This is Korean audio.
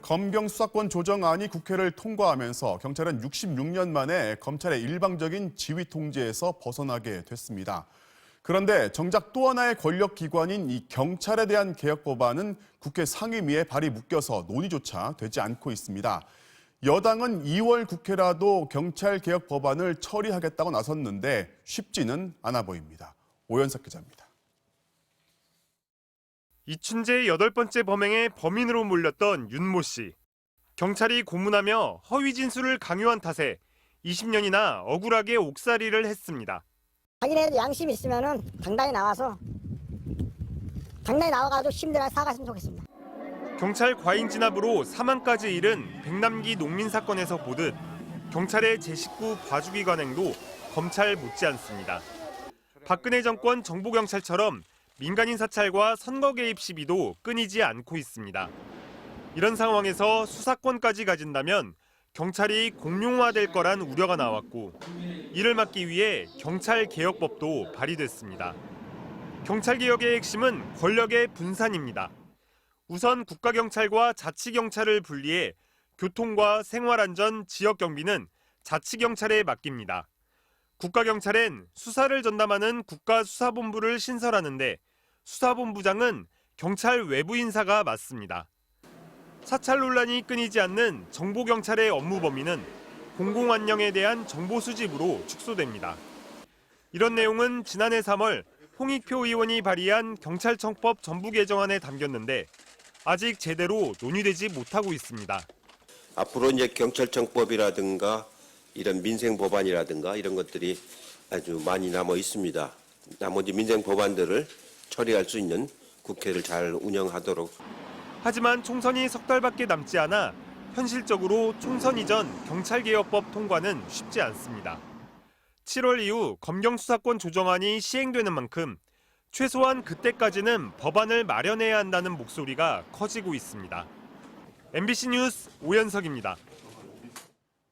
검경 수사권 조정안이 국회를 통과하면서 경찰은 66년 만에 검찰의 일방적인 지휘 통제에서 벗어나게 됐습니다. 그런데 정작 또 하나의 권력기관인 이 경찰에 대한 개혁 법안은 국회 상임위에 발이 묶여서 논의조차 되지 않고 있습니다. 여당은 2월 국회라도 경찰 개혁 법안을 처리하겠다고 나섰는데 쉽지는 않아 보입니다. 오연석 기자입니다. 이춘재의 8번째 범행의 범인으로 몰렸던 윤모 씨. 경찰이 고문하며 허위 진술을 강요한 탓에 20년이나 억울하게 옥살이를 했습니다. 자기네도 양심이 있으면은 당당히 나와가지고 시민들한테 사과했으면 좋겠습니다. 경찰 과잉 진압으로 사망까지 이른 백남기 농민 사건에서 보듯 경찰의 제 식구 봐주기 관행도 검찰 못지않습니다. 박근혜 정권 정보경찰처럼 민간인 사찰과 선거 개입 시비도 끊이지 않고 있습니다. 이런 상황에서 수사권까지 가진다면 경찰이 공룡화될 거란 우려가 나왔고 이를 막기 위해 경찰개혁법도 발의됐습니다. 경찰개혁의 핵심은 권력의 분산입니다. 우선 국가경찰과 자치경찰을 분리해 교통과 생활안전, 지역경비는 자치경찰에 맡깁니다. 국가경찰엔 수사를 전담하는 국가수사본부를 신설하는데 수사본부장은 경찰 외부 인사가 맡습니다. 사찰 논란이 끊이지 않는 정보경찰의 업무 범위는 공공안녕에 대한 정보 수집으로 축소됩니다. 이런 내용은 지난해 3월 홍익표 의원이 발의한 경찰청법 전부 개정안에 담겼는데 아직 제대로 논의되지 못하고 있습니다. 앞으로 이제 경찰청법이라든가 이런 민생 법안이라든가 이런 것들이 아주 많이 남아 있습니다. 나머지 민생 법안들을 처리할 수 있는 국회를 잘 운영하도록. 하지만 총선이 석 달밖에 남지 않아 현실적으로 총선 이전 경찰개혁법 통과는 쉽지 않습니다. 7월 이후 검경 수사권 조정안이 시행되는 만큼 최소한 그때까지는 법안을 마련해야 한다는 목소리가 커지고 있습니다. MBC 뉴스 오연석입니다.